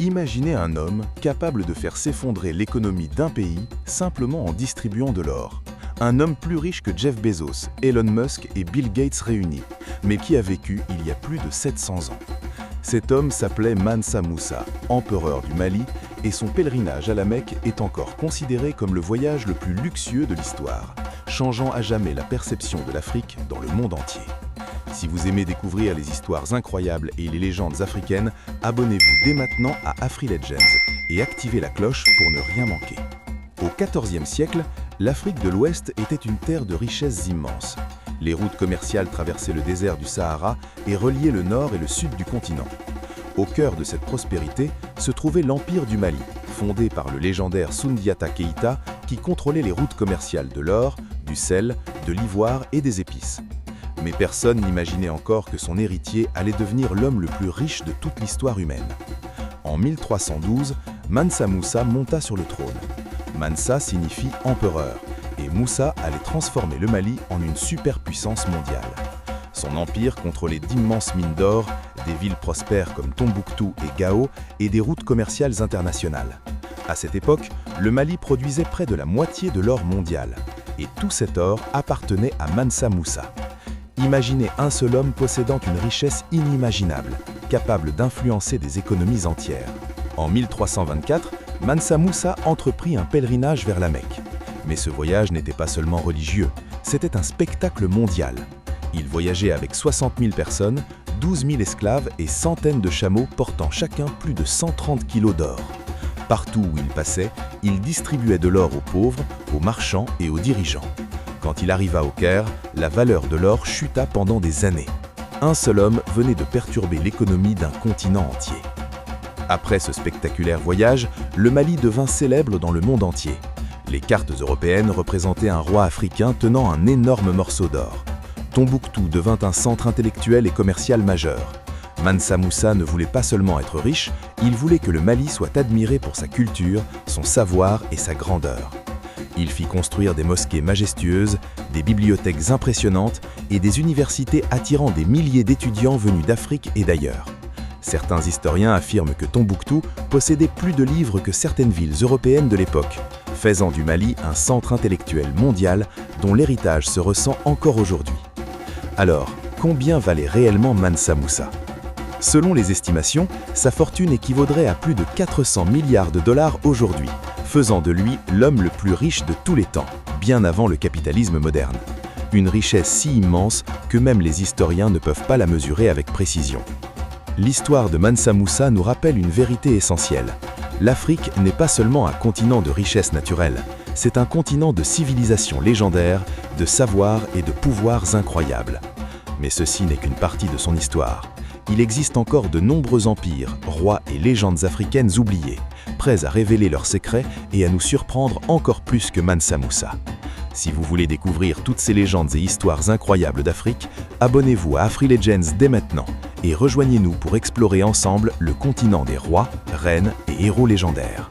Imaginez un homme capable de faire s'effondrer l'économie d'un pays simplement en distribuant de l'or. Un homme plus riche que Jeff Bezos, Elon Musk et Bill Gates réunis, mais qui a vécu il y a plus de 700 ans. Cet homme s'appelait Mansa Moussa, empereur du Mali, et son pèlerinage à la Mecque est encore considéré comme le voyage le plus luxueux de l'histoire, changeant à jamais la perception de l'Afrique dans le monde entier. Si vous aimez découvrir les histoires incroyables et les légendes africaines, abonnez-vous dès maintenant à AfriLegends et activez la cloche pour ne rien manquer. Au XIVe siècle, l'Afrique de l'Ouest était une terre de richesses immenses. Les routes commerciales traversaient le désert du Sahara et reliaient le nord et le sud du continent. Au cœur de cette prospérité se trouvait l'Empire du Mali, fondé par le légendaire Soundiata Keïta qui contrôlait les routes commerciales de l'or, du sel, de l'ivoire et des épices. Mais personne n'imaginait encore que son héritier allait devenir l'homme le plus riche de toute l'histoire humaine. En 1312, Mansa Moussa monta sur le trône. Mansa signifie empereur, et Moussa allait transformer le Mali en une superpuissance mondiale. Son empire contrôlait d'immenses mines d'or, des villes prospères comme Tombouctou et Gao et des routes commerciales internationales. À cette époque, le Mali produisait près de la moitié de l'or mondial, et tout cet or appartenait à Mansa Moussa. Imaginez un seul homme possédant une richesse inimaginable, capable d'influencer des économies entières. En 1324, Mansa Moussa entreprit un pèlerinage vers la Mecque. Mais ce voyage n'était pas seulement religieux, c'était un spectacle mondial. Il voyageait avec 60 000 personnes, 12 000 esclaves et centaines de chameaux portant chacun plus de 130 kilos d'or. Partout où il passait, il distribuait de l'or aux pauvres, aux marchands et aux dirigeants. Quand il arriva au Caire, la valeur de l'or chuta pendant des années. Un seul homme venait de perturber l'économie d'un continent entier. Après ce spectaculaire voyage, le Mali devint célèbre dans le monde entier. Les cartes européennes représentaient un roi africain tenant un énorme morceau d'or. Tombouctou devint un centre intellectuel et commercial majeur. Mansa Moussa ne voulait pas seulement être riche, il voulait que le Mali soit admiré pour sa culture, son savoir et sa grandeur. Il fit construire des mosquées majestueuses, des bibliothèques impressionnantes et des universités attirant des milliers d'étudiants venus d'Afrique et d'ailleurs. Certains historiens affirment que Tombouctou possédait plus de livres que certaines villes européennes de l'époque, faisant du Mali un centre intellectuel mondial dont l'héritage se ressent encore aujourd'hui. Alors, combien valait réellement Mansa Moussa ? Selon les estimations, sa fortune équivaudrait à plus de 400 milliards de dollars aujourd'hui, faisant de lui l'homme le plus riche de tous les temps, bien avant le capitalisme moderne. Une richesse si immense que même les historiens ne peuvent pas la mesurer avec précision. L'histoire de Mansa Moussa nous rappelle une vérité essentielle. L'Afrique n'est pas seulement un continent de richesse naturelle, c'est un continent de civilisation légendaire, de savoir et de pouvoirs incroyables. Mais ceci n'est qu'une partie de son histoire. Il existe encore de nombreux empires, rois et légendes africaines oubliées, prêts à révéler leurs secrets et à nous surprendre encore plus que Mansa Moussa. Si vous voulez découvrir toutes ces légendes et histoires incroyables d'Afrique, abonnez-vous à AfriLegends dès maintenant et rejoignez-nous pour explorer ensemble le continent des rois, reines et héros légendaires.